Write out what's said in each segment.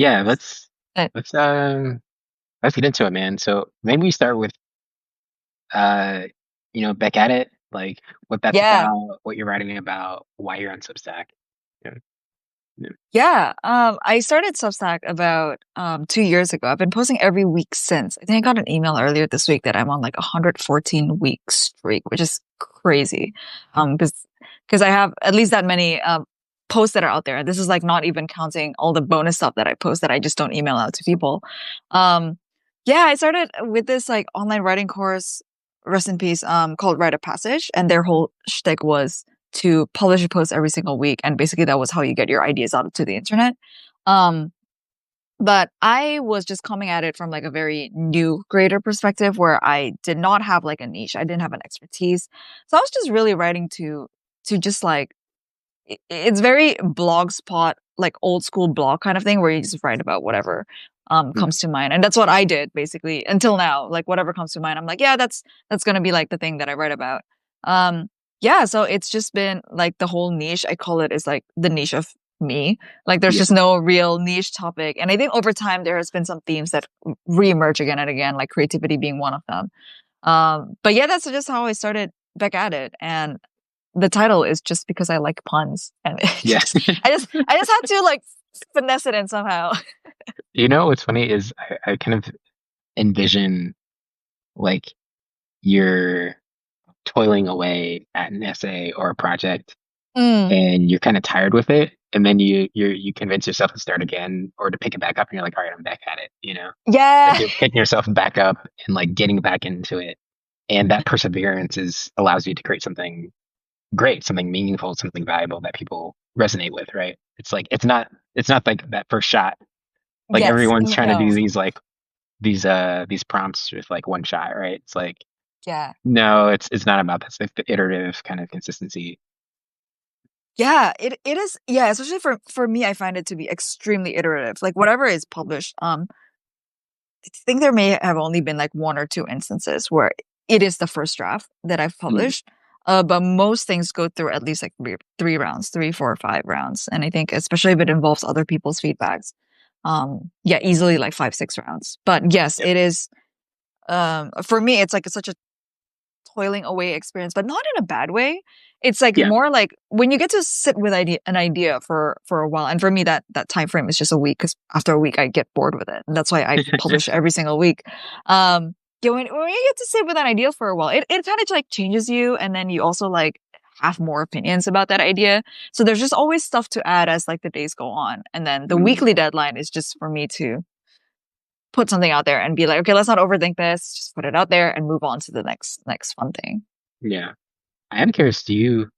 Yeah, Uh, let's um let's get into it, man. So maybe we start with uh back at it, like what that's yeah, about, what you're writing about, why you're on Substack. Yeah. Yeah. yeah. I started Substack about 2 years ago. I've been posting every week since. I think I got an email earlier this week that I'm on like 114 week streak, which is crazy. Because I have at least that many posts that are out there. And this is like not even counting all the bonus stuff that I post that I just don't email out to people. Um, yeah, I started with this like online writing course, rest in peace, called Write a Passage, and their whole shtick was to publish a post every single week. And basically that was how you get your ideas out to the internet. Um, but I was just coming at it from like a very new creator perspective where I did not have like a niche. I didn't have an expertise. So I was just really writing to just like it's very blog spot, like old school blog kind of thing where you just write about whatever Mm. comes to mind. And that's what I did basically until now. Like whatever comes to mind, I'm like, yeah, that's gonna be like the thing that I write about. Um yeah, so it's just been like the whole niche, I call it, is like the niche of me. Like there's Yeah. just no real niche topic. And I think over time there has been some themes that reemerge again and again, like creativity being one of them. But yeah, that's just how I started back at it. And the title is just because I like puns, and Yeah. I just had to like finesse it in somehow. You know what's funny is I kind of envision like you're toiling away at an essay or a project Mm, and you're kind of tired with it, and then you convince yourself to start again or to pick it back up, and you're like, all right, I'm back at it. Like yeah, you're picking yourself back up and like getting back into it, and that perseverance is allows you to create something great, something meaningful, something valuable that people resonate with, right? It's not like that first shot. Like yes, everyone's trying to no, do these prompts with like one shot, right? It's like yeah, no, it's not about that. It's like the iterative kind of consistency. yeah. It is, yeah. Especially for me, I find it to be extremely iterative. Like whatever is published, I think there may have only been like one or two instances where it is the first draft that I've Mm. published. But most things go through at least like three rounds, three, four, 5 rounds. And I think especially if it involves other people's feedbacks, yeah, easily like 5, 6 rounds. But yes, Yep. it is, for me, it's like such a toiling away experience, but not in a bad way. It's like Yeah. more like when you get to sit with an idea for a while. And for me, that time frame is just a week because after a week I get bored with it, and that's why I publish every single week. Yeah, when you get to sit with an idea for a while, it kind of like changes you, and then you also like have more opinions about that idea. So there's just always stuff to add as like the days go on, and then the Mm. weekly deadline is just for me to put something out there and be like, okay, let's not overthink this. Just put it out there and move on to the next fun thing. Yeah. I am curious, do you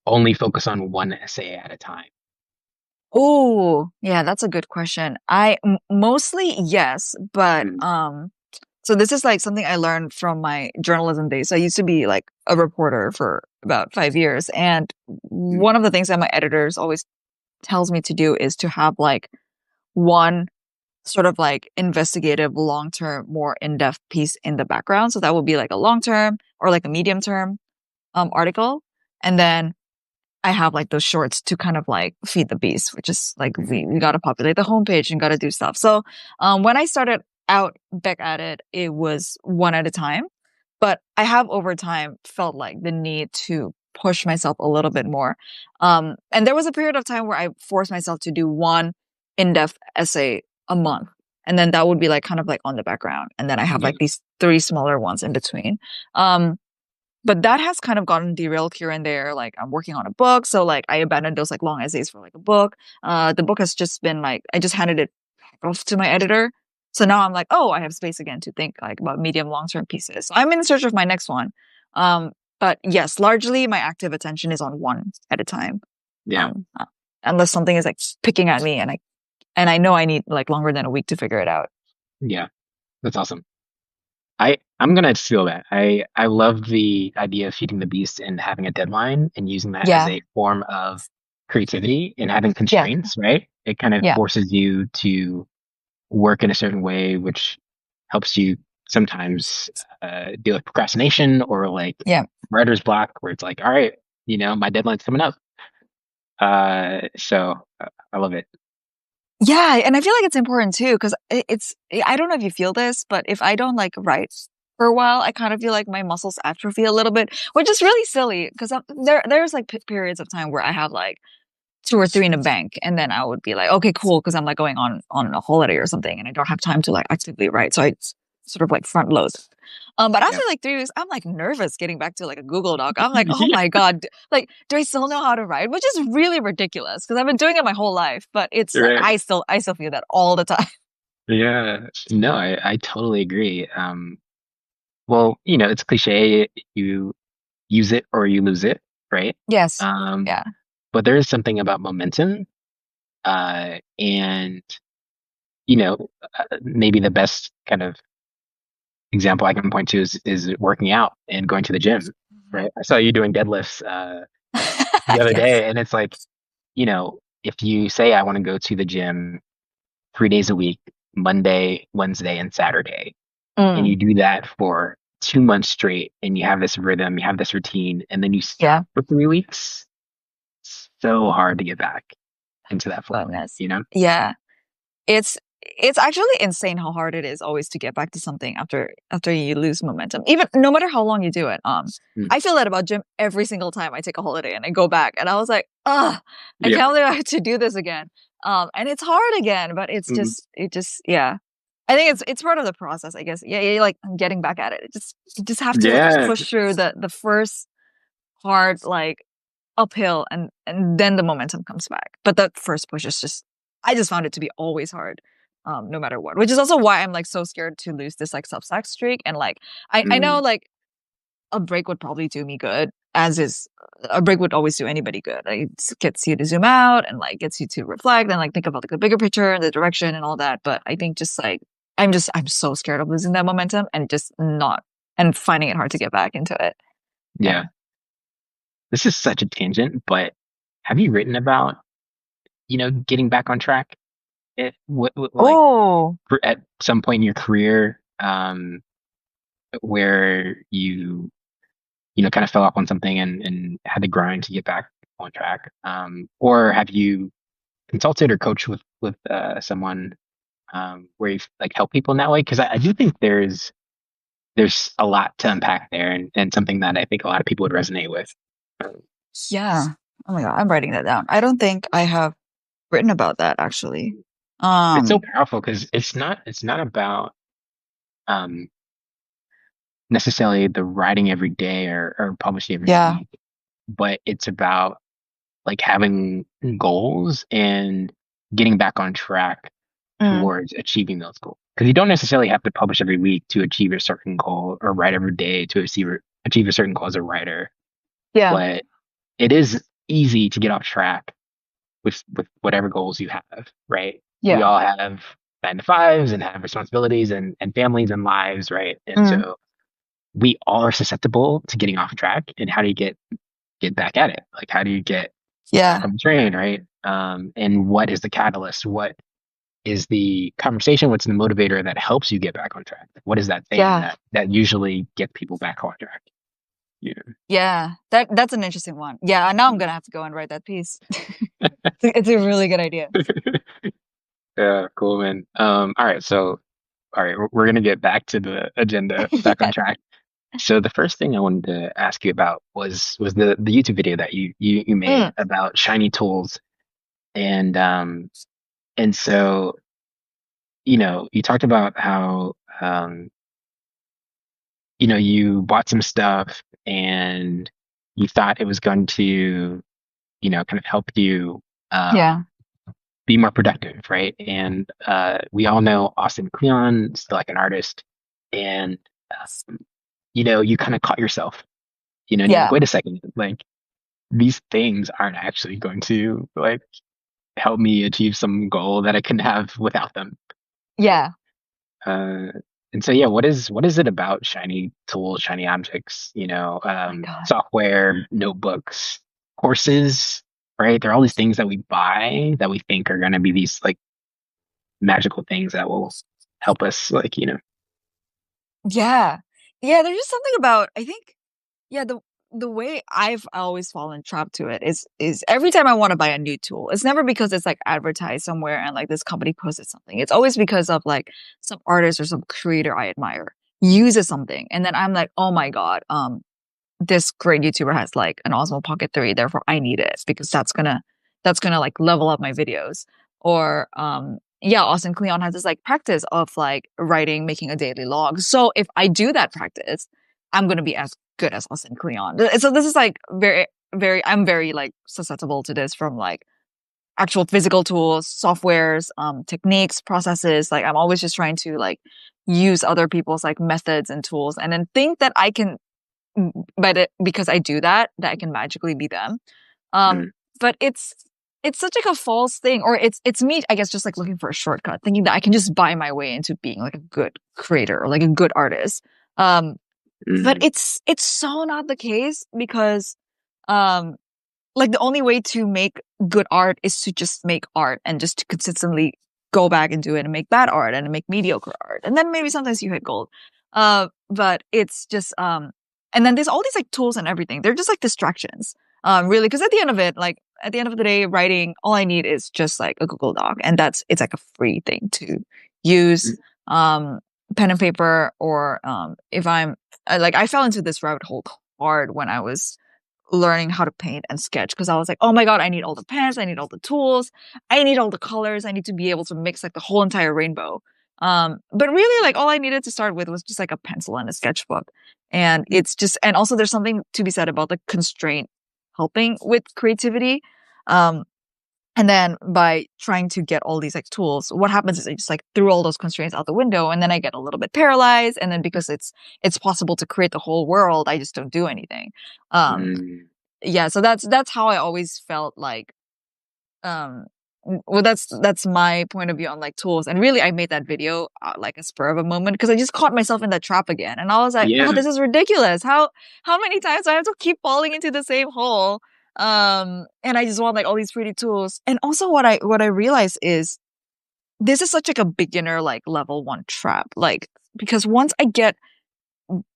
only focus on one essay at a time? Oh, yeah, that's a good question. Mostly yes, but Mm. so this is like something I learned from my journalism days. So I used to be like a reporter for about 5 years, and Mm. one of the things that my editors always tells me to do is to have like one sort of like investigative, long term, more in depth piece in the background. So that would be like a long term or like a medium term article, and then I have like those shorts to kind of like feed the beast, which is like Mhm. we got to populate the homepage and got to do stuff. So when I started out back at it, it was one at a time, but I have over time felt like the need to push myself a little bit more. And there was a period of time where I forced myself to do one in-depth essay a month. And then that would be like kind of like on the background. And then I have Yeah. like these three smaller ones in between. Um, but that has kind of gotten derailed here and there. Like I'm working on a book, so like I abandoned those like long essays for like a book. The book has just been like I just handed it off to my editor. So now I'm like, oh, I have space again to think like about medium long term pieces. So I'm in search of my next one. Um, but yes, largely my active attention is on one at a time. Yeah. Um, uh, Unless something is like picking at me and I know I need like longer than a week to figure it out. Yeah. That's awesome. I'm gonna steal that. I love the idea of feeding the beast and having a deadline and using that as Yeah, a form of creativity and having yeah, constraints, right? It kind of yeah, forces you to work in a certain way, which helps you sometimes deal with procrastination or like yeah. writer's block, where it's like, all right, my deadline's coming up. So I love it. Yeah, and I feel like it's important too because I don't know if you feel this, but if I don't like write for a while, I kind of feel like my muscles atrophy a little bit, which is really silly because there's like periods of time where I have like two or three in a bank, and then I would be like, okay, cool, because I'm like going on a holiday or something, and I don't have time to like actively write, so I sort of like front load. But Yeah. after like 3 weeks, I'm like nervous getting back to like a Google Doc. I'm like, oh Yeah. my God, like, do I still know how to write? Which is really ridiculous because I've been doing it my whole life, but it's like Right. I still feel that all the time. Yeah. No, I totally agree. Well, it's cliche. You use it or you lose it, right? Yes. Um, Yeah. but there is something about momentum, and maybe the best kind of example I can point to is working out and going to the gym, right? I saw you doing deadlifts the other Yes. day, and it's like, if you say I want to go to the gym 3 days a week, Monday, Wednesday, and Saturday, and Mm, you do that for 2 months straight, and you have this rhythm, you have this routine, and then you yeah. stop for 3 weeks, it's so hard to get back into that flow, Goodness. you know? Yeah. It's actually insane how hard it is always to get back to something after you lose momentum. Even no matter how long you do it. Mm. I feel that about gym every single time I take a holiday and I go back and I was like, ugh, I Yeah. can't believe I have to do this again. And it's hard again, but Mm. yeah. I think it's part of the process, I guess. Yeah, yeah, like getting back at it. You just have to like Yeah. push through the first hard like uphill and then the momentum comes back. But that first push is just I just found it to be always hard. No matter what. Which is also why I'm like so scared to lose this like Substack streak. And like I know Mm. like a break would probably do me good, as is a break would always do anybody good. Like, it gets you to zoom out and like gets you to reflect and like think about like the bigger picture and the direction and all that. But I think just like I'm so scared of losing that momentum and just not and finding it hard to get back into it. Yeah. Yeah. This is such a tangent, but have you written about, getting back on track? Like Oh, at some point in your career, where kind of fell off on something and had to grind to get back on track? Or have you consulted or coached with someone where you've like helped people in that way? Because I do think there's a lot to unpack there and something that I think a lot of people would resonate with. yeah. Oh my God, I'm writing that down. I don't think I have written about that actually. It's so Um, powerful because it's not about um, necessarily the writing every day or publishing every yeah. week, but it's about like having goals and getting back on track Mm, towards achieving those goals. Because you don't necessarily have to publish every week to achieve a certain goal or write every day to achieve a certain goal as a writer. yeah. But it is easy to get off track with whatever goals you have, right? We Yeah. all have 9 to 5s and have responsibilities and families and lives, right? And Mm, so we all are susceptible to getting off track. And how do you get back at it? Like how do you get back yeah. on the train, right? And what is the catalyst? What is the conversation? What's the motivator that helps you get back on track? What is that thing Yeah. that usually gets people back on track? Yeah. Yeah. That's an interesting one. Yeah. Now I'm gonna have to go and write that piece. It's a really good idea. Yeah, cool, man. All right, so all right, we're gonna get back to the agenda, back on Yes. track. So the first thing I wanted to ask you about was the YouTube video that you made Mm, about shiny tools, and so you talked about how you bought some stuff and you thought it was going to kind of help you yeah. be more productive, right? And we all know Austin Kleon, still like an artist, and you kind of caught yourself, and you're like, Yeah. wait a second, like these things aren't actually going to like help me achieve some goal that I couldn't have without them, right? Yeah. Uh, and so, yeah, what is it about shiny tools, shiny objects, Oh my God. software, notebooks, courses, right? There are all these things that we buy that we think are going to be these like magical things that will help us, like. Yeah. Yeah. There's just something about I think. Yeah. the way I've always fallen trapped to it is every time I want to buy a new tool, it's never because it's like advertised somewhere and like this company posted something. It's always because of like some artist or some creator I admire uses something, and then I'm like, oh my god, this great YouTuber has like an Osmo Pocket 3, therefore I need it because that's gonna like level up my videos. Or yeah, Austin Kleon has this like practice of like writing, making a daily log. So if I do that practice, I'm gonna be as good as Austin Kleon. So this is like I'm very like susceptible to this from like actual physical tools, softwares, techniques, processes. Like I'm always just trying to like use other people's like methods and tools and then think that I can but because I do that, that I can magically be them. Um, Mm, but it's such like a false thing, or it's me, I guess, just like looking for a shortcut, thinking that I can just buy my way into being like a good creator or like a good artist. Um, but mm, it's so not the case because um like the only way to make good art is to just make art and just to consistently go back and do it and make bad art and make mediocre art. And then maybe sometimes you hit gold. But it's just and then there's all these like tools and everything. They're just like distractions. Really, because at the end of it, like at the end of the day, writing, all I need is just like a Google Doc. And it's like a free thing to use. mm, Um pen and paper or if like I fell into this rabbit hole hard when I was learning how to paint and sketch because I was like, oh my God, I need all the pens, I need all the tools, I need all the colors, I need to be able to mix like the whole entire rainbow. But really like all I needed to start with was just like a pencil and a sketchbook. And mm, it's just, and also there's something to be said about the constraint helping with creativity. Um, and then by trying to get all these like tools, what happens is I just like threw all those constraints out the window and then I get a little bit paralyzed. And then because it's possible to create the whole world, I just don't do anything. Um, mm. yeah, so that's how I always felt like um well that's my point of view on like tools. And really I made that video like a spur of a moment because I just caught myself in that trap again and I was like, oh, Yeah. this is ridiculous. How many times do I have to keep falling into the same hole? And I just want like all these pretty tools. And also what I realized is this is such like a beginner like level 1 trap. Like because once I get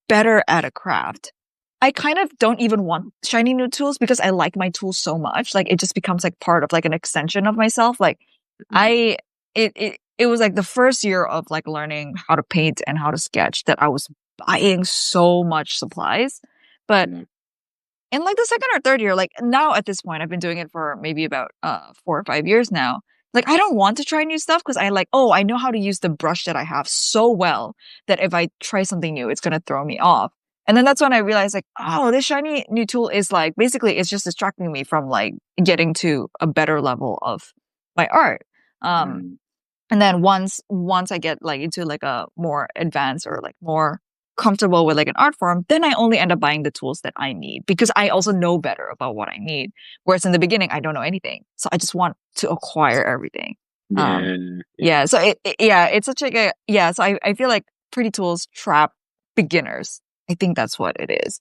better at a craft, I kind of don't even want shiny new tools because I like my tools so much. Like it just becomes like part of like an extension of myself. Like Mm, I it was like the first year of like learning how to paint and how to sketch that I was buying so much supplies. But mm, in like the second or third year, like now at this point, I've been doing it for maybe about 4 or 5 years now. Like I don't want to try new stuff because I like, oh, I know how to use the brush that I have so well that if I try something new, it's gonna throw me off. And then that's when I realized like, oh, this shiny new tool is like basically it's just distracting me from like getting to a better level of my art. Um, mm. and then once I get like into like a more advanced or like more comfortable with like an art form, then I only end up buying the tools that I need because I also know better about what I need. Whereas in the beginning, I don't know anything. So I just want to acquire everything. Um, Yeah. Yeah. yeah. So yeah, it's such like a, yeah. So I feel like pretty tools trap beginners. I think that's what it is.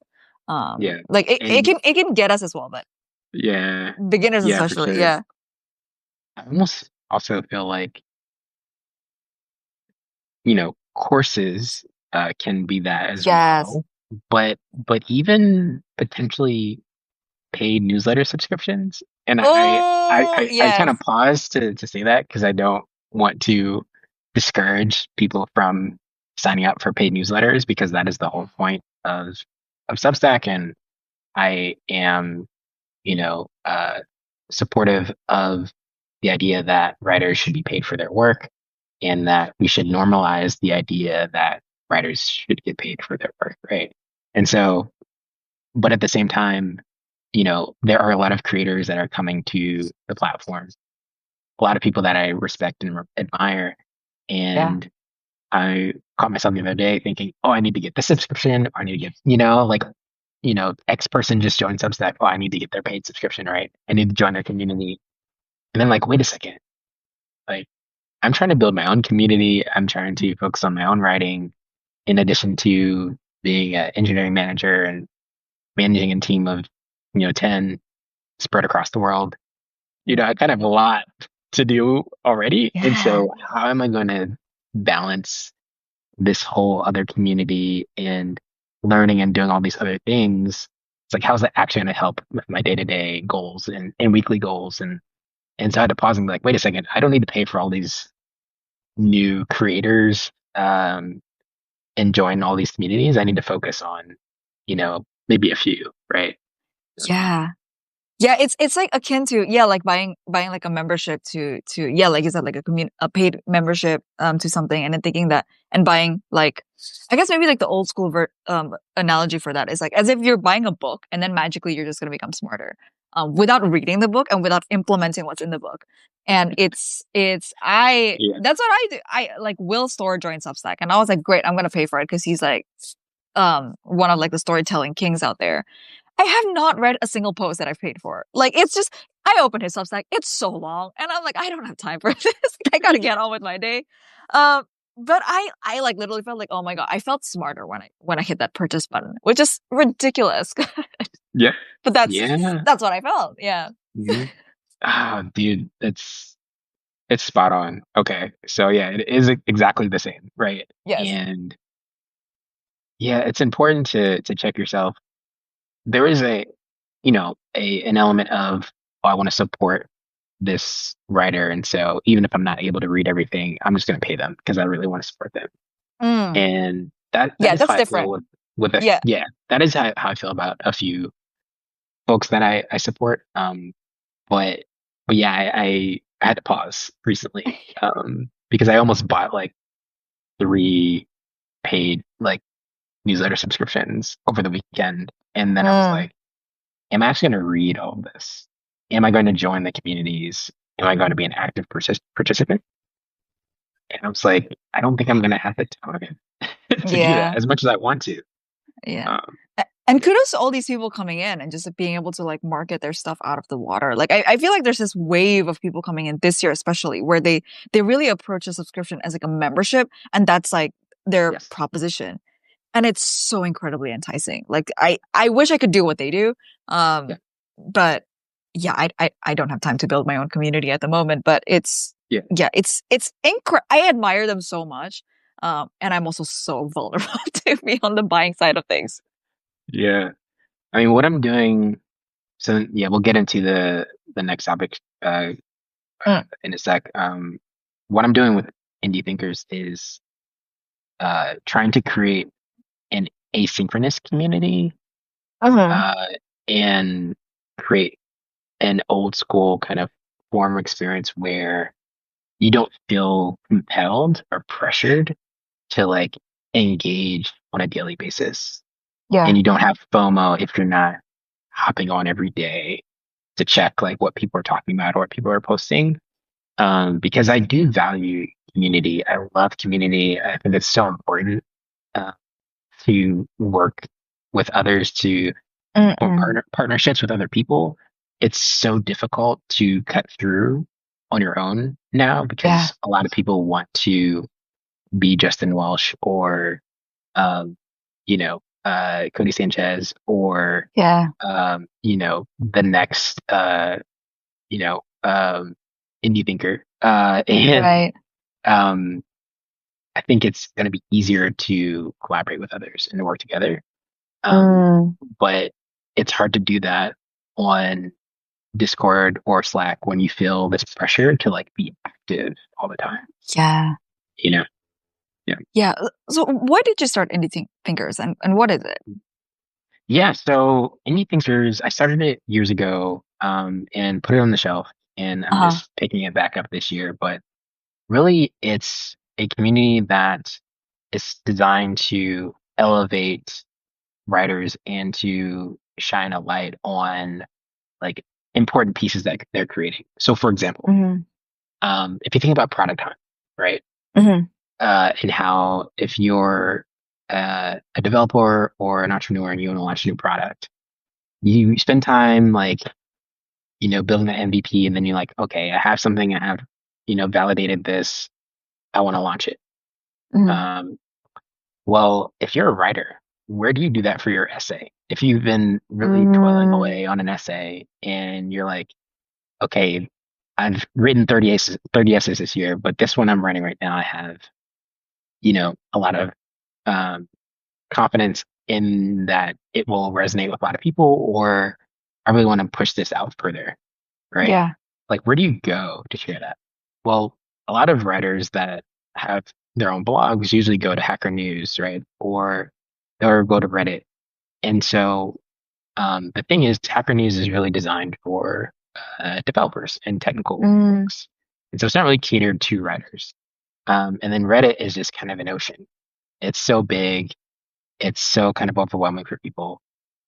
Yeah. Like And it can get us as well, but yeah. beginners Yeah, for especially. sure. Yeah. I almost also feel like, courses can be that as Yes. well. But even potentially paid newsletter subscriptions. And Oh, I kind of yes. pause to say that because I don't want to discourage people from signing up for paid newsletters because that is the whole point of Substack. And I am, supportive of the idea that writers should be paid for their work and that we should normalize the idea that writers should get paid for their work, right? And so, but at the same time, there are a lot of creators that are coming to the platform, a lot of people that I respect and admire. Yeah. And I caught myself the other day thinking, oh, I need to get this subscription, or I need to get, like, X person just joined Substack. Oh, I need to get their paid subscription, right? I need to join their community. And then, like, wait a second. Like, I'm trying to build my own community. I'm trying to focus on my own writing in addition to being an engineering manager and managing a team of, 10 spread across the world. I kind of have a lot to do already. And Yeah. so how am I going to balance this whole other community and learning and doing all these other things it's like, how's that actually going to help with my day-to-day goals and weekly goals? And so I had to pause and be like, wait a second, I don't need to pay for all these new creators and join all these communities. I need to focus on, maybe a few, right? Yeah. Yeah, it's like akin to like buying like a membership to like you said like a paid membership to something and then thinking that and buying like I guess maybe like the old school analogy for that is like as if you're buying a book and then magically you're just gonna become smarter without reading the book and without implementing what's in the book. And it's I Yeah. that's what I do. I like Will Storr joined Substack and I was like, great, I'm gonna pay for it because he's like one of like the storytelling kings out there. I have not read a single post that I've paid for. Like, it's just, I opened his Substack. It's so long. And I'm like, I don't have time for this. I gotta get on with my day. But I like literally felt like, oh my God, I felt smarter when I hit that purchase button, which is ridiculous. Yeah. But Yeah. that's what I felt. Yeah. Hmm. Ah, dude, it's spot on. Okay. So yeah, it is exactly the same, right? Yes. And yeah, it's important to check yourself. There is an element of, oh, I want to support this writer, and so even if I'm not able to read everything, I'm just going to pay them because I really want to support them. Mm. And that Yeah, is how that's I feel different. with a Yeah. yeah, that is how I feel about a few folks that I support. But yeah, I had to pause recently because I almost bought like three paid like newsletter subscriptions over the weekend, and then I was Mm. like, am I actually going to read all of this? Am I going to join the communities? Am I going to be an active participant? And I was like, I don't think I'm going to have the time to do that Yeah. as much as I want to. Yeah. Um, And yeah. kudos to all these people coming in and just like, being able to like market their stuff out of the water. Like I feel like there's this wave of people coming in this year, especially where they really approach a subscription as like a membership and that's like their Yes. proposition. And it's so incredibly enticing. Like I wish I could do what they do. Yeah. But yeah, I don't have time to build my own community at the moment, but Yeah. I admire them so much. And I'm also so vulnerable to be on the buying side of things. Yeah. I mean, what I'm doing. So yeah, we'll get into the next topic Mm. in a sec. What I'm doing with indie thinkers is trying to create an asynchronous community Mhm. uh, and create an old school kind of form of experience where you don't feel compelled or pressured to like engage on a daily basis. Yeah. And you don't have FOMO if you're not hopping on every day to check like what people are talking about or what people are posting. Because I do value community. I love community. I think it's so important uh, to work with others to form Mm-mm. partnerships with other people. It's so difficult to cut through on your own now Yeah. because a lot of people want to be Justin Welsh or Cody Sanchez or Yeah. the next you know um, indie thinker. And Right. um, I think it's going to be easier to collaborate with others and to work together. Um, Mm. but it's hard to do that on Discord or Slack when you feel this pressure to like be active all the time. Yeah. You know? Yeah. Yeah. So why did you start Thinkers and what is it? Yeah. So Indie Thinkers, I started it years ago, and put it on the shelf, and I'm Uh-huh. just picking it back up this year. But really, it's a community that is designed to elevate writers and to shine a light on like important pieces that they're creating. So, for example, Mm-hmm. if you think about product hunt, right? Mm-hmm. And how if you're a developer or an entrepreneur and you want to launch a new product, you spend time like building the MVP, and then you're like, okay, I have something, I have validated this, I want to launch it. Mm-hmm. Um, well, if you're a writer, where do you do that for your essay? If you've been really toiling Mm. away on an essay and you're like, okay, I've written 30 essays this year, but this one I'm writing right now, I have, a lot of um, confidence in that it will resonate with a lot of people, or I really want to push this out further, right? Yeah. Like, where do you go to share that? Well, a lot of writers that have their own blogs usually go to Hacker News, right? Or go to Reddit. And so the thing is, Hacker News is really designed for developers and technical Mm, folks. And so it's not really catered to writers. And then Reddit is just kind of an ocean. It's so big, it's so kind of overwhelming for people.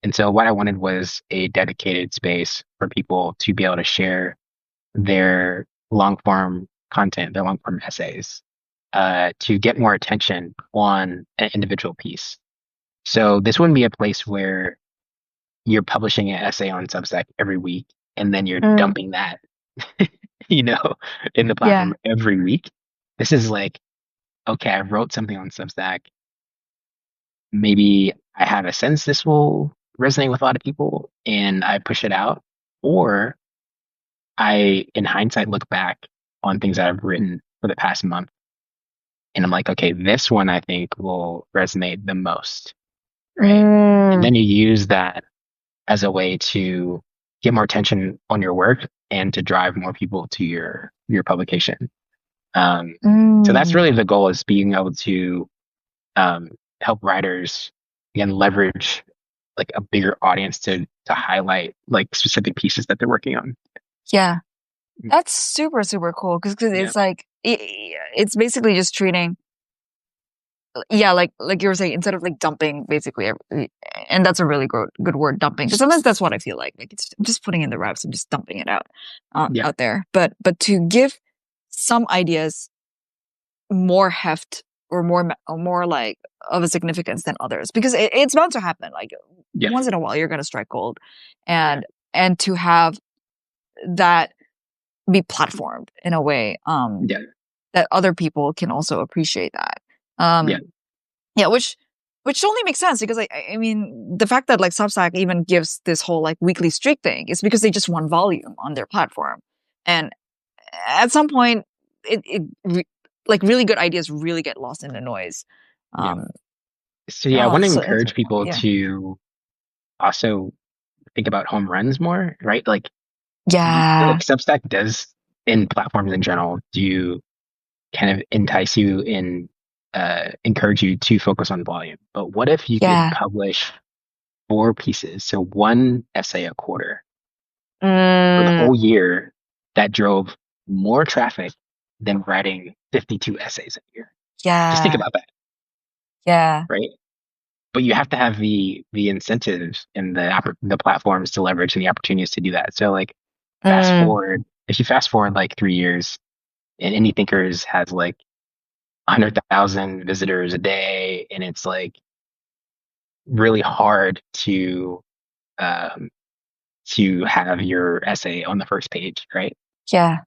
And so what I wanted was a dedicated space for people to be able to share their long form content, their long form essays, to get more attention on an individual piece. So this wouldn't be a place where you're publishing an essay on Substack every week and then you're mm, dumping that, you know, in the yeah. platform every week. This is like, okay, I wrote something on Substack. Maybe I have a sense this will resonate with a lot of people and I push it out. Or I, in hindsight, look back on things that I've written for the past month and I'm like, okay, this one I think will resonate the most, right? And Mm, then you use that as a way to get more attention on your work and to drive more people to your publication. Um, so that's mm. really the goal is being able to um, help writers again leverage like a bigger audience to highlight like specific pieces that they're working on. Yeah. That's super, super cool because Yeah, it's like it's basically just treating yeah, like you were saying, instead of like dumping basically and that's a really good word, dumping. Because sometimes that's what I feel like. Like it's I'm just putting in the reps and just dumping it yeah, out there. But to give some ideas more heft or more like of a significance than others because it's bound to happen. Like yeah, once in a while you're gonna strike gold, yeah, and to have that be platformed in a way yeah, that other people can also appreciate that. yeah, Um, yeah, which only makes sense because I mean the fact that like Substack even gives this whole like weekly streak thing is because they just want volume on their platform, and at some point like really good ideas really get lost in the noise. yeah. Um, So yeah, I oh, want to it's encourage people yeah, to also think about home runs more, right? Like like yeah, Substack does in platforms in general do kind of entice you and encourage you to focus on volume. But what if you could yeah, publish four pieces, so one essay a quarter for the mm, whole year that drove more traffic than writing 52 essays a year? Just think yeah, about that, yeah, right? But you have to have the incentives and the platforms to leverage and the opportunities to do that. So like fast mm, forward, if you fast forward like 3 years and Indie Thinkers has like 100,000 visitors a day, and it's like really hard um, to have your essay on the first page, right? yeah,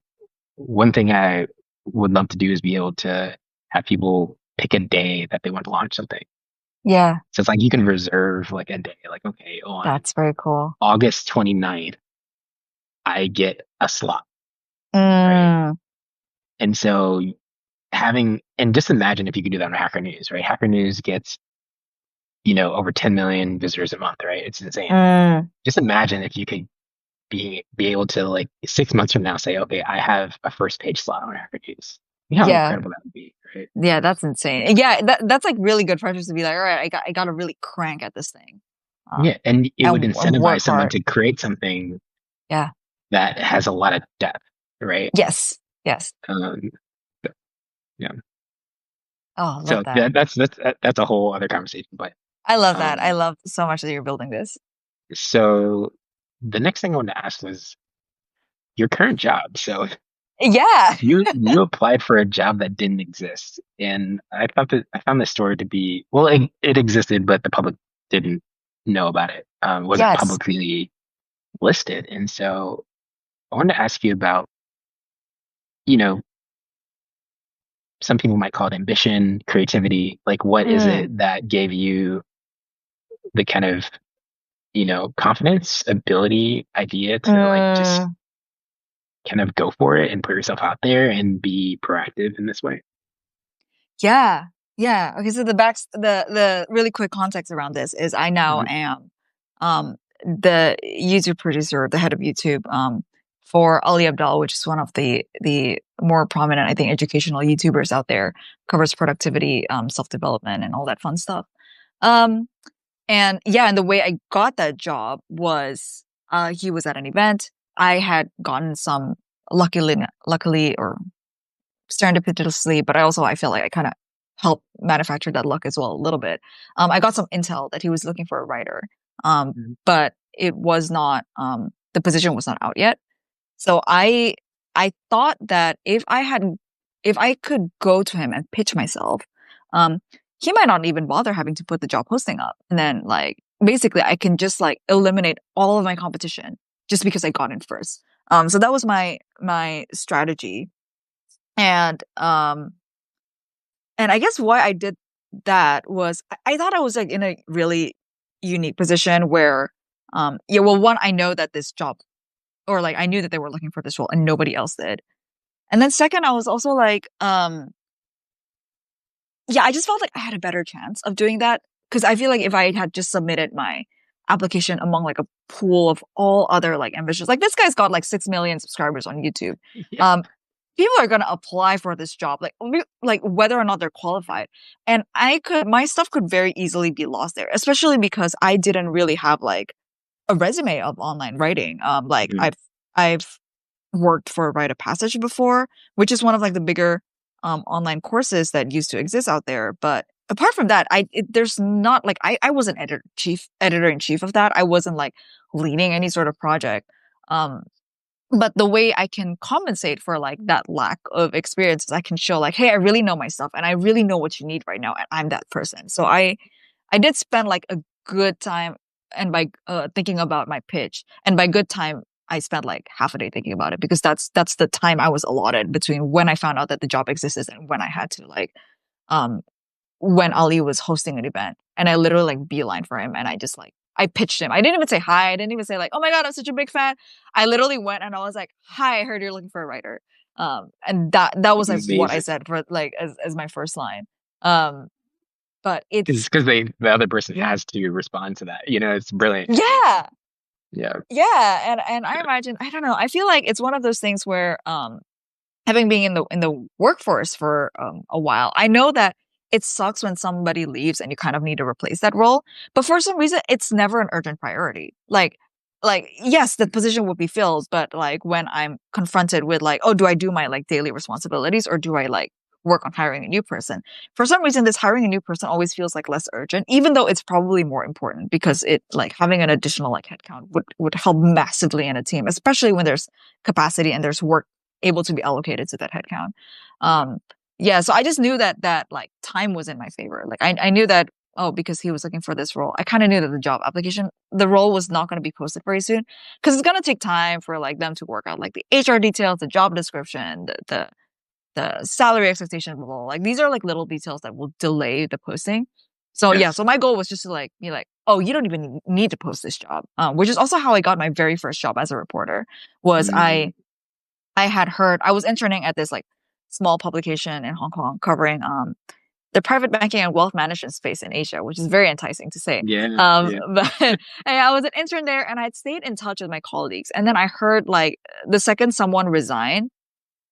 One thing I would love to do is be able to have people pick a day that they want to launch something. yeah. So it's like you can reserve like a day, like, okay, on That's very cool. August 29th, I get a slot, right? Mm, And so and just imagine if you could do that on Hacker News, right? Hacker News gets, over 10 million visitors a month, right? It's insane. mm, Just imagine if you could be able to like 6 months from now say, okay, I have a first page slot on Hacker News. You know how yeah. incredible that would be, right? Yeah, that's insane. Yeah, that's like really good pressure to be like, all right, I got to really crank at this thing, Yeah, and it would and incentivize work someone hard. to create something Yeah. that has a lot of depth, right? Yes. Yes. Um, yeah. Oh, love So that. that's a whole other conversation. But I love that. I um, love so much that you're building this. so the next thing I wanted to ask was your current job. So Yeah. you applied for a job that didn't exist, and I found this story to be well, it existed, but the public didn't know about it. It wasn't Yes. publicly listed, and so I wanted to ask you about you know some people might call it ambition, creativity. Like, what is Mm, it that gave you the kind of confidence, ability, idea to like just mm, kind of go for it and put yourself out there and be proactive in this way? yeah. Yeah. Okay. So the really quick context around this is I now Mhm. am the YouTube producer, the head of YouTube for Ali Abdal, which is one of the more prominent, I think, educational YouTubers out there, covers productivity, self-development and all that fun stuff. Um and yeah, and the way I got that job was he was at an event. I had gotten some luckily or serendipitously, but I feel like I kind of helped manufacture that luck as well a little bit. I got some intel that he was looking for a writer, Mhm. but it was not the position was not out yet. So I thought that if I could go to him and pitch myself, um, he might not even bother having to put the job posting up, and then like basically I can just like eliminate all of my competition just because I got in first. So that was my strategy. And and I guess why I did that was I thought I was like in a really unique position where yeah, well, one, I know that this job or like I knew that they were looking for this role and nobody else did. And then second, I was also like yeah, I just felt like I had a better chance of doing that because I feel like if I had just submitted my application among like a pool of all other like ambitious, like this guy's got like 6 million subscribers on YouTube. Yeah. Um, People are gonna apply for this job, like whether or not they're qualified. And my stuff could very easily be lost there, especially because I didn't really have like a resume of online writing. Like Mhm. I've worked for Rite of Passage before, which is one of like the bigger online courses that used to exist out there. But apart from that, there's not like I wasn't editor in chief of that. I wasn't like leading any sort of project. Um, but the way I can compensate for like that lack of experience is I can show like, hey, I really know my stuff and I really know what you need right now, and I'm that person. So I did spend like a good time and by thinking about my pitch. And by good time, I spent like half a day thinking about it because that's the time I was allotted between when I found out that the job existed and when I had to like um when Ali was hosting an event. And I literally like beeline for him and I just like I pitched him. I didn't even say hi. I didn't even say like, oh my God, I'm such a big fan. I literally went and I was like, hi, I heard you're looking for a writer. And that was like what I Amazing. said for like as my first line. Um, but It's it's because the other person has to respond to that. You know, it's brilliant. yeah, Yeah. yeah. And I imagine, I don't know, I feel like it's one of those things where having been in the workforce for a while, I know that it sucks when somebody leaves and you kind of need to replace that role. But for some reason, it's never an urgent priority. Like yes, the position would be filled, but like when I'm confronted with like, oh, do I do my like daily responsibilities or do I like work on hiring a new person? For some reason, this hiring a new person always feels like less urgent, even though it's probably more important because it like having an additional like headcount would help massively in a team, especially when there's capacity and there's work able to be allocated to that headcount. Um, yeah, so I just knew that like time was in my favor. Like I knew that oh because he was looking for this role. I kind of knew that the role was not going to be posted very soon because it's going to take time for like them to work out like the HR details, the job description, the salary expectation, blah, blah, blah. Like these are like little details that will delay the posting. So yeah, Yes. so my goal was just to like be like, oh, you don't even need to post this job, which is also how I got my very first job as a reporter. Was Mm. I had heard I was interning at this like small publication in Hong Kong covering the private banking and wealth management space in Asia, which is very enticing to say. Yeah. Yeah. But and I was an intern there and I'd stayed in touch with my colleagues. And then I heard like the second someone resigned,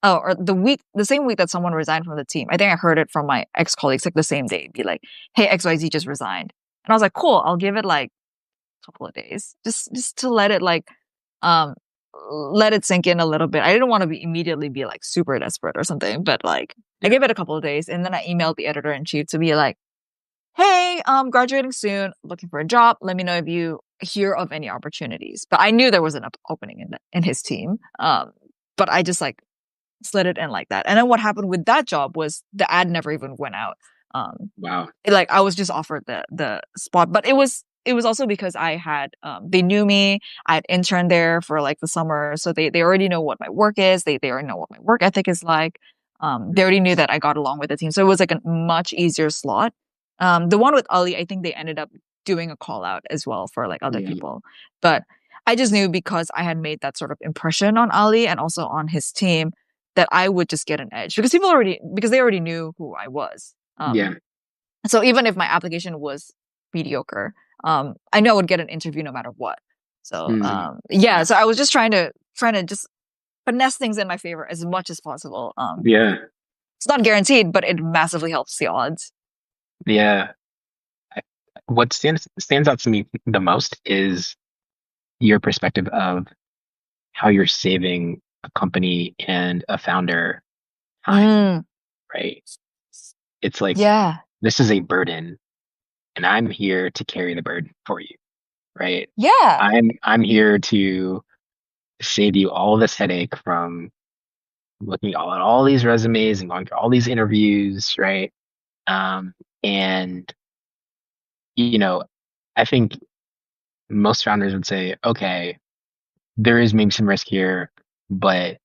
oh, or the same week that someone resigned from the team, I think I heard it from my ex-colleagues like the same day, be like, hey, XYZ just resigned. And I was like, cool, I'll give it like a couple of days. Just to let it like um let it sink in a little bit. I didn't want to be immediately be like super desperate or something, but like I Yeah. gave it a couple of days and then I emailed the editor in chief to be like, hey, graduating soon, looking for a job. Let me know if you hear of any opportunities. But I knew there was an opening in his team. But I just like slid it in like that. And then what happened with that job was the ad never even went out. Wow. Like I was just offered the spot, but it was also because I had they knew me. I had interned there for like the summer, so they already know what my work is. They already know what my work ethic is like. They already knew that I got along with the team, so it was like a much easier slot. The one with Ali, I think they ended up doing a call out as well for like other Yeah. people, but I just knew because I had made that sort of impression on Ali and also on his team that I would just get an edge because they already knew who I was. Yeah. So even if my application was mediocre, I know I would get an interview no matter what. So Mm, yeah, so I was just trying to just finesse things in my favor as much as possible. yeah, It's not guaranteed, but it massively helps the odds. yeah. I- What stands out to me the most is your perspective of how you're saving a company and a founder time, Mm, right? It's like yeah, this is a burden, and I'm here to carry the burden for you, right? yeah, I'm here to save you all this headache from looking at all these resumes and going through all these interviews, right? Um, and you know, I think most founders would say, okay, there is maybe some risk here, but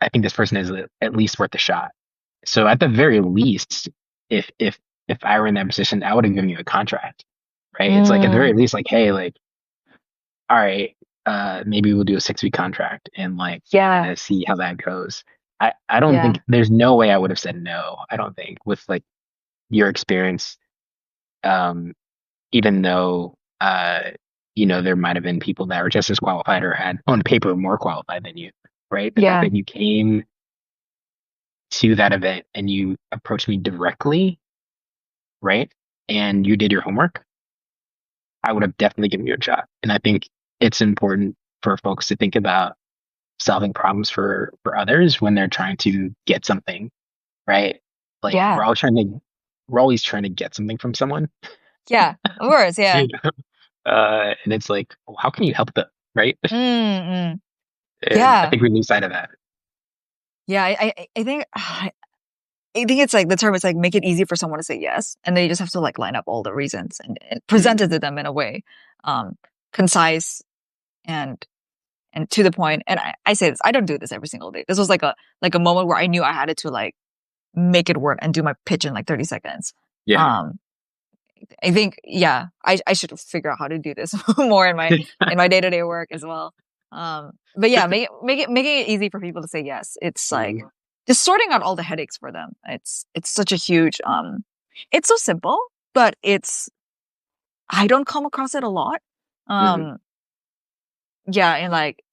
I think this person is at least worth a shot. So at the very least, if if if I were in that position, I would have given you a contract, right? It's like at the very mm, least, like, hey, like, all right, maybe we'll do a 6 week contract and like kind yeah, of see how that goes. I don't yeah, think there's no way I would have said no. I don't think with like your experience, um, even though there might have been people that were just as qualified or had on paper more qualified than you, right? The fact yeah, that you came to that event and you approached me directly, right? And you did your homework, I would have definitely given you a shot. And I think it's important for folks to think about solving problems for others when they're trying to get something, right? Like yeah, we're always trying to get something from someone, yeah. Of course, yeah. you know? And it's like, well, how can you help them, right? Mm, mm, And I yeah, think we lose sight of that. yeah. I think I think it's like the term is like make it easy for someone to say yes, and then you just have to like line up all the reasons and present Mm, it to them in a way, um, concise and to the point. And I say this, I don't do this every single day. This was like a moment where I knew I had it to like make it work and do my pitch in like 30 seconds. yeah. Um, I think, yeah, I should figure out how to do this more in my day-to-day work as well. But yeah, making it easy for people to say yes. It's like Mm, just sorting out all the headaches for them. It's such a huge, it's so simple, but I don't come across it a lot. mm, Um, yeah, and like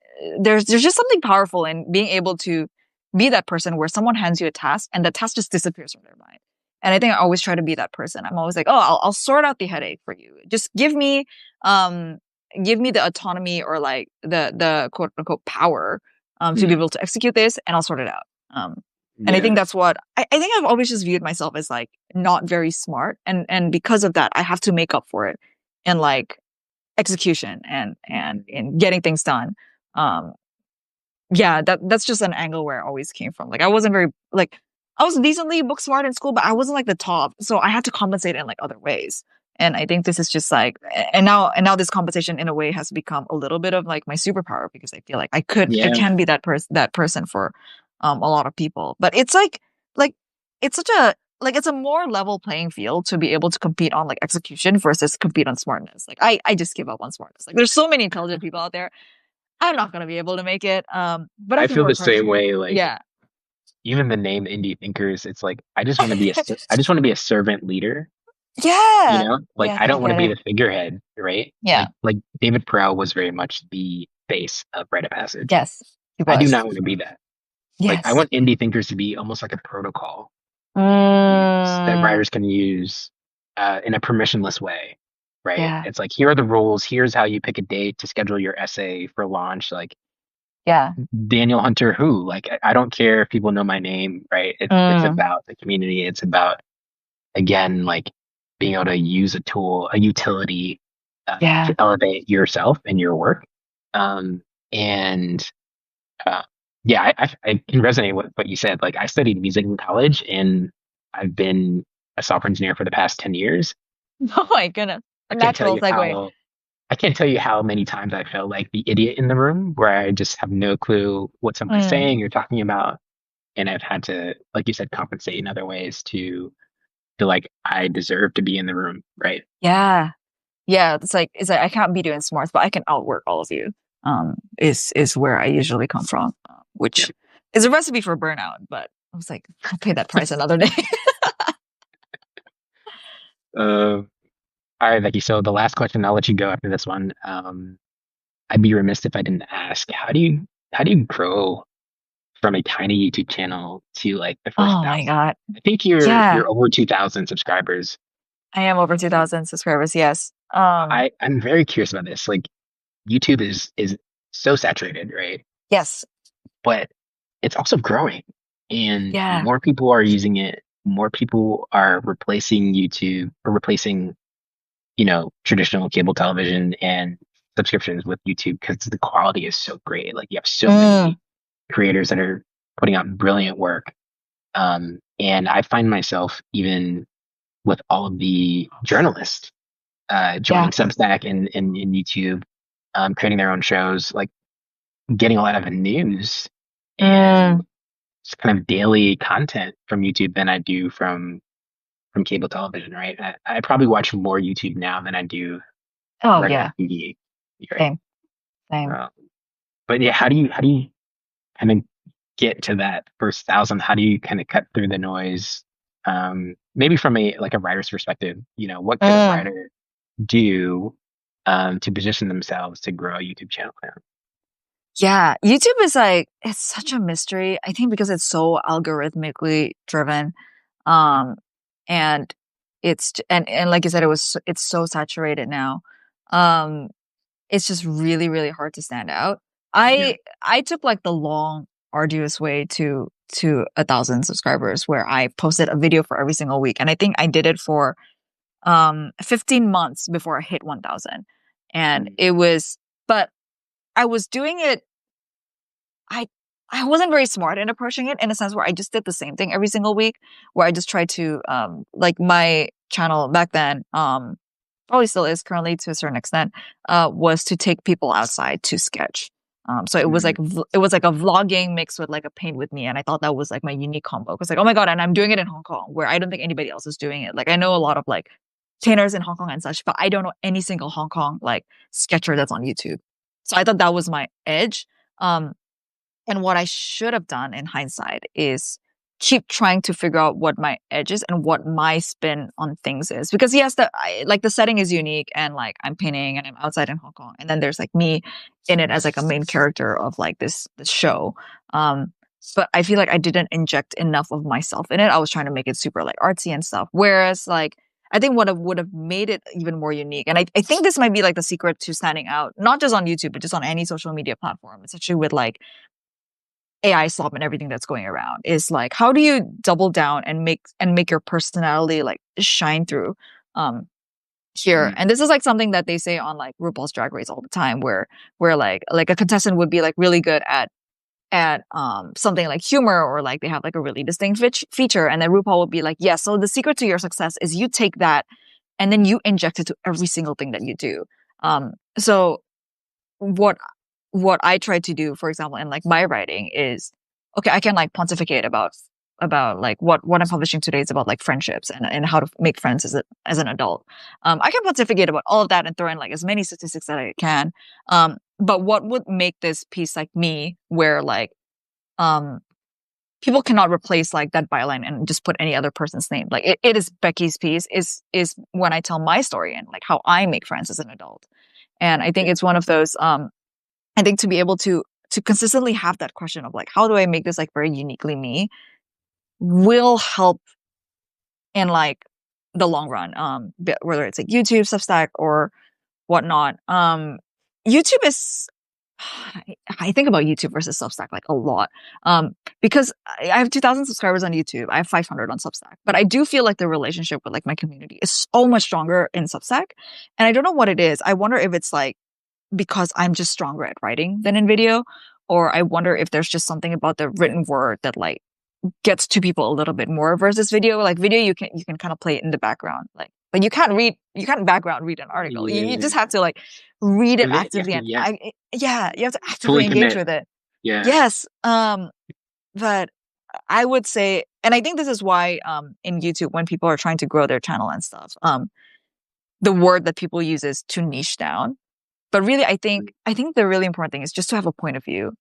there's just something powerful in being able to be that person where someone hands you a task and the task just disappears from their mind. And I think I always try to be that person. I'm always like, oh, I'll sort out the headache for you. Just um give me the autonomy or like the quote unquote power to be mm, able to execute this, and I'll sort it out. And I think yeah. that's what I think I've always just viewed myself as like not very smart, and because of that I have to make up for it and like execution and in getting things done. Um, yeah, that's just an angle where I always came from. Like I wasn't very like I was decently book smart in school, but I wasn't like the top, so I had to compensate in like other ways. And I think this is just like, and now this compensation in a way has become a little bit of like my superpower because I feel like I Yeah. can be that person for a lot of people. But it's like it's such a like it's a more level playing field to be able to compete on like execution versus compete on smartness. Like I just give up on smartness. Like there's so many intelligent people out there. I'm not gonna be able to make it. But I I can feel the work hard. same way. Like Yeah. even the name indie thinkers, it's like I just want to be a servant leader. Yeah. Like Yes, I I don't want to get be it. the figurehead, right? Yeah. Like David Perel was very much the face of Rite of Passage. Yes, it I do was. not want to be that. Like I Yes. want indie thinkers to be almost like a protocol that Mm, writers can use in a permissionless way, right? yeah. It's like here are the rules. Here's how you pick a date to schedule your essay for launch. Like Yeah. Daniel Hunter, who? Like I don't care if people know my name, right? It's Mm, about the community. It's about again like being able to use a tool, a utility to yeah. elevate yourself and your work. And uh, yeah, I can resonate with what you said. Like I studied music in college and I've been a software engineer for the past 10 years. Oh my goodness. A I can't tell natural you segue. how I can't tell you how many times I felt like the idiot in the room where I just have no clue what somebody's Mm, saying or talking about. And I've had to, like you said, compensate in other ways to feel like I deserve to be in the room, right? yeah. Yeah. It's like I can't be doing smarts, but I can outwork all of you. Is where I usually come from, Yeah. which is a recipe for burnout. But I was like, I'll pay that price another day. Uh, all right, Becky. So the last question, I'll let you go after this one. I'd be remiss if I didn't ask, how do you grow from a tiny YouTube channel to like the first Oh my thousand? God. I think Yeah, you're over 2,000 subscribers. I am over 2,000 subscribers. Yes. I'm very curious about this. Like YouTube is so saturated, right? Yes. But it's also growing, and Yeah. more people are using it. More people are replacing YouTube or replacing, traditional cable television and subscriptions with YouTube because the quality is so great. Like you have so Mm, many creators that are putting out brilliant work. And I find myself even with all of the journalists yeah. joining Substack and YouTube, creating their own shows, like getting a lot of news and Mm, just kind of daily content from YouTube than I do from cable television, right? I probably watch more YouTube now than I do oh regular yeah. TV, right? Same. Same. Um, but yeah, how do you kind of get to that first thousand? How do you kind of cut through the noise? Maybe from a like a writer's perspective, what could a Mm. writer do to position themselves to grow a YouTube channel now? Yeah, YouTube is like it's such a mystery. I think because it's so algorithmically driven, um, and and like you said, it's so saturated now. Um, it's just really really hard to stand out. Yeah. I took like the long, arduous way to 1,000 subscribers, where I posted a video for every single week, and I think I did it for 15 months before I hit 1,000, and Mm, it was, but I was doing it I I wasn't very smart in approaching it in a sense where I just did the same thing every single week, where I just tried to like my channel back then, probably still is currently to a certain extent, was to take people outside to sketch. So it was like mm, it was like a vlogging mixed with like a paint with me, and I thought that was like my unique combo. Because like, oh my God, and I'm doing it in Hong Kong where I don't think anybody else is doing it. Like I know a lot of like painters in Hong Kong and such, but I don't know any single Hong Kong like sketcher that's on YouTube. So I thought that was my edge. Um, and what I should have done in hindsight is keep trying to figure out what my edge is and what my spin on things is. Because yes, like the setting is unique, and like I'm painting and I'm outside in Hong Kong, and then there's like me in it as like a main character of like this show. Um, but I feel like I didn't inject enough of myself in it. I was trying to make it super like artsy and stuff. Whereas like I think what would have made it even more unique, and I think this might be like the secret to standing out, not just on YouTube, but just on any social media platform, especially with like AI slop and everything that's going around, is like how do you double down and make your personality like shine through um here. mm, And this is like something that they say on like RuPaul's Drag Race all the time, where like a contestant would be like really good at something like humor, or like they have like a really distinct feature, and then RuPaul would be like, yeah, so the secret to your success is you take that and then you inject it to every single thing that you do. So what what I try to do, for example, in like my writing is, okay, I can like pontificate about like what I'm publishing today is about like friendships and how to make friends as an adult. I can pontificate about all of that and throw in like as many statistics that I can. But what would make this piece like me, where like um people cannot replace like that byline and just put any other person's name. Like it is Becky's piece is when I tell my story and like how I make friends as an adult. And I think yeah. it's one of those I think to be able to consistently have that question of like, how do I make this like very uniquely me, will help in like the long run. Whether it's like YouTube, Substack, or whatnot. YouTube is. I think about YouTube versus Substack like a lot. Because I have 2,000 subscribers on YouTube. I have 500 on Substack, but I do feel like the relationship with like my community is so much stronger in Substack, and I don't know what it is. I wonder if it's like because I'm just stronger at writing than in video, or I wonder if there's just something about the written word that like gets to people a little bit more versus video. Like video, you can kind of play it in the background, like you can't background read an article. You Yeah. just have to like read it Commit. You have actively, to, and yeah, yeah, you have to fully actively engage commit. with it. Yeah. Yes, but I would say, and I think this is why in YouTube when people are trying to grow their channel and stuff, the word that people use is to niche down. But really, I think the really important thing is just to have a point of view,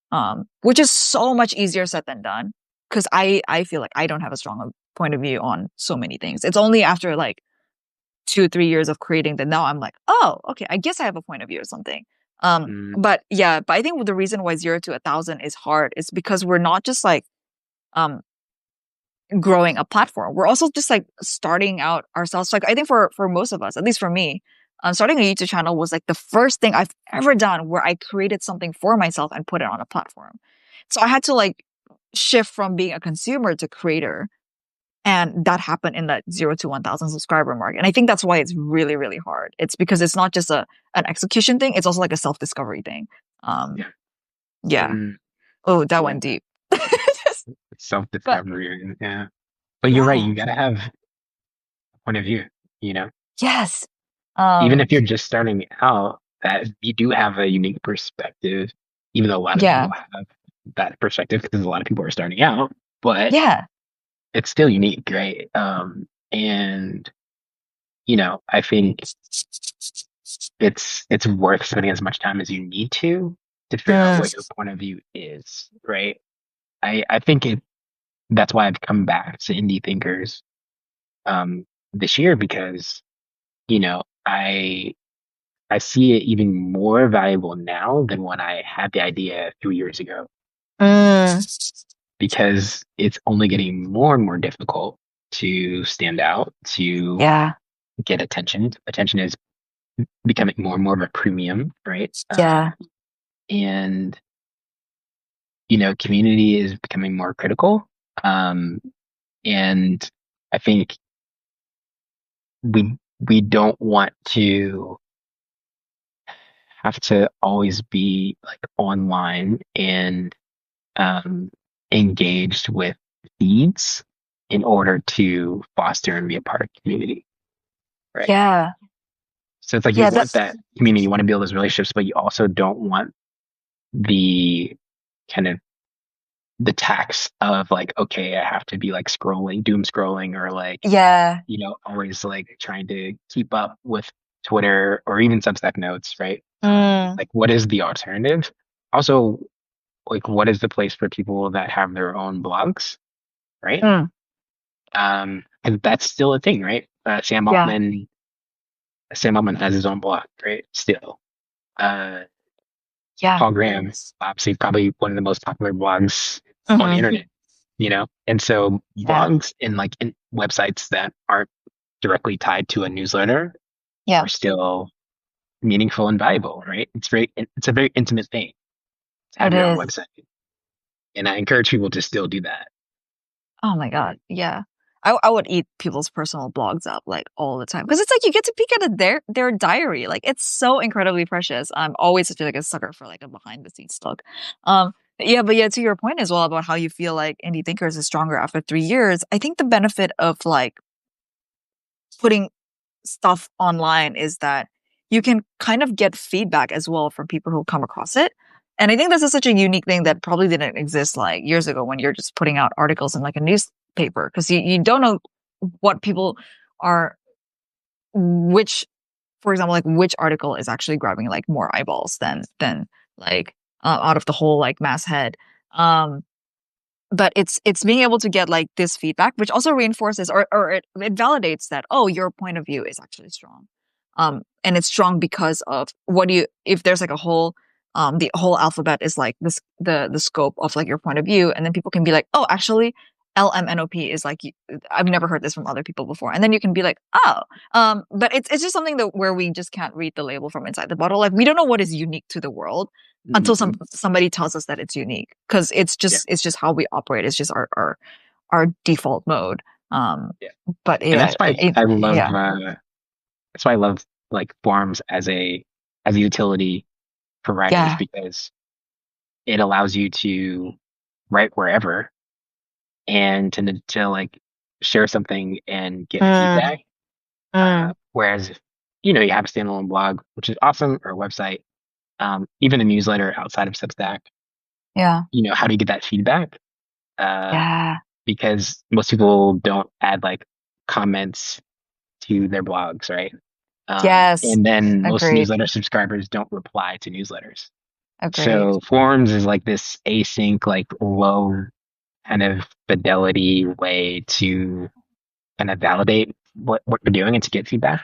which is so much easier said than done. Because I feel like I don't have a strong point of view on so many things. It's only after like 2 3 years of creating that now I'm like, oh, okay, I guess I have a point of view or something. Mm, But yeah, but I think the reason why 0 to 1,000 is hard is because we're not just like um growing a platform. We're also just like starting out ourselves. Like I think for most of us, at least for me, starting a YouTube channel was like the first thing I've ever done where I created something for myself and put it on a platform. So I had to like shift from being a consumer to creator. And that happened in that 0 to 1,000 subscriber mark. And I think that's why it's really, really hard. It's because it's not just an execution thing, it's also like a self-discovery thing. Um, yeah. yeah. Mm, Oh, that yeah. went deep. But Self-discovery. Yeah. But you're right. yeah. You gotta have a point of view, you know? Yes. Even Um, if you're just starting out, that you do have a unique perspective, even though a lot of yeah. people have that perspective because a lot of people are starting out, but Yeah. it's still unique, right? And I think it's worth spending as much time as you need to figure out Mm, what your point of view is, right? I think that's why I've come back to indie thinkers this year because you know I I see it even more valuable now than when I had the idea 3 years ago mm, because it's only getting more and more difficult to stand out, to yeah. get attention. Attention is becoming more and more of a premium, right? Yeah. And community is becoming more critical. Um, and I think we don't want to have to always be like online and um, engaged with feeds in order to foster and be a part of community, right? Yeah. So it's like you Yeah. want that community, you want to build those relationships, but you also don't want the kind of the tax of like, okay, I have to be like scrolling, doom scrolling, or like, Yeah. always like trying to keep up with Twitter or even Substack notes, right? Mm, Like, what is the alternative? Also, like, what is the place for people that have their own blogs, right? mm, And that's still a thing, right? yeah. Sam Altman has his own blog, right? Still, uh, Yeah. Paul Graham, obviously, probably one of the most popular blogs on the Mm-hmm. internet, And so Yeah. blogs and like websites that aren't directly tied to a newsletter Yeah. are still meaningful and valuable, right? It's a very intimate thing to It have your own is. website, and I encourage people to still do that. Oh my God. Yeah. I would eat people's personal blogs up like all the time because it's like you get to peek at their diary. Like it's so incredibly precious. I'm always such like a sucker for like a behind the scenes look. Yeah, but yeah, to your point as well about how you feel like indie thinkers is stronger after 3 years. I think the benefit of like putting stuff online is that you can kind of get feedback as well from people who come across it. And I think this is such a unique thing that probably didn't exist like years ago when you're just putting out articles in like a newspaper because you don't know what people are, which, for example, like which article is actually grabbing like more eyeballs than like out of the whole like mass head. Um, but it's being able to get like this feedback which also reinforces or it validates that oh your point of view is actually strong and it's strong because of what do you if there's like a whole the whole alphabet is like this the scope of like your point of view and then people can be like oh actually LMNOP is like I've never heard this from other people before and then you can be like oh but it's just something that where we just can't read the label from inside the bottle like we don't know what is unique to the world until Mhm. somebody tells us that it's unique because Yeah, it's just how we operate. It's just our default mode. Um, yeah, but and yeah, yeah, that's why I love like forums as a utility for writers yeah, because it allows you to write wherever and to like share something and get mm, feedback. mm, Whereas if, you have a standalone blog, which is awesome, or a website, even a newsletter outside of Substack, yeah, how do you get that feedback? Uh, yeah, because most people don't add like comments to their blogs, right? yes, And then most agreed, newsletter subscribers don't reply to newsletters. agreed. So forums is like this async, like low kind of fidelity way to kind of validate what you're doing and to get feedback.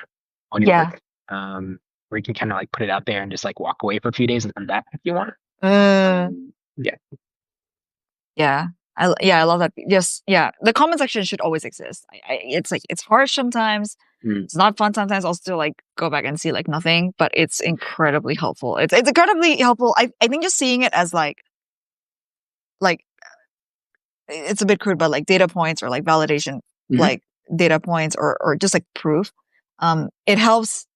on your Yeah. work, where you can kind of like put it out there and just like walk away for a few days and come back if you want. Uh, Yeah. yeah. I love that. Yes, yeah. The comment section should always exist. It's like it's harsh sometimes. Mm. It's not fun sometimes. I'll still like go back and see like nothing, but it's incredibly helpful. It's incredibly helpful. I think just seeing it as like it's a bit crude, but like data points or like validation, Hmm. like data points or just like proof. It helps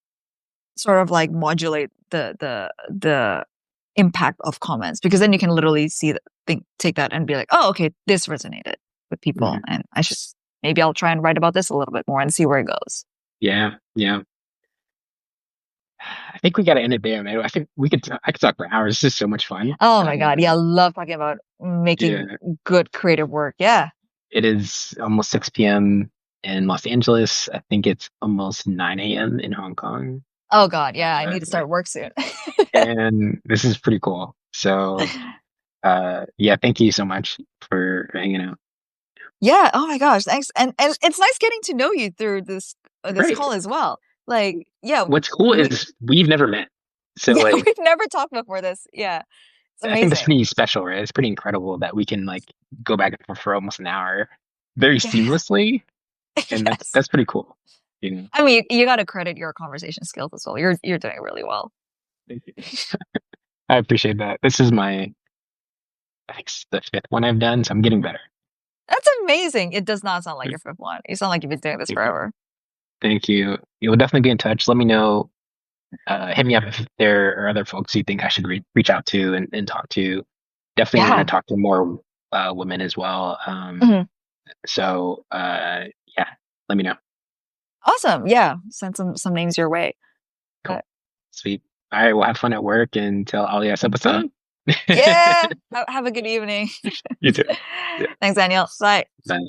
sort of like modulate the impact of comments because then you can literally see that think take that and be like, oh, okay, this resonated with people, Hmm. and maybe I'll try and write about this a little bit more and see where it goes. Yeah. Yeah. I think we got to end it there, man. I think I could talk for hours. This is so much fun. Oh my God. Yeah. I love talking about making Yeah. good creative work. Yeah. It is almost 6 p.m. in Los Angeles. I think it's almost 9 a.m. in Hong Kong. Oh God. Yeah. I Uh, need to start work soon. and this is pretty cool. So, yeah, thank you so much for hanging out. Yeah. Oh my gosh. Thanks. And it's nice getting to know you through this Great. call as well. Like, yeah, What's cool we is we've never met. So, yeah, like, we've never talked before this. Yeah. It's I think that's amazing. pretty special, right? It's pretty incredible that we can like go back and forth for almost an hour very Yeah. seamlessly, and Yes. that's pretty cool. You know, I mean, you got to credit your conversation skills as well. You're doing really well. thank you. I appreciate that. This is my, I think, the fifth one I've done, so I'm getting better. That's amazing. It does not sound like your fifth one. You sound like you've been doing this Thank you. forever. Thank you. You'll definitely be in touch. Let me know. Hit me up if there are other folks you think I should reach out to and talk to. Definitely want to Yeah. talk to more women as well. Mhm. So yeah, let me know. Awesome. Yeah. Send some names your way. Cool. But Sweet. All right, well, have fun at work and tell Alia I what's up. yeah. Have a good evening. You too. Yeah. Thanks, Daniel. Bye. Bye.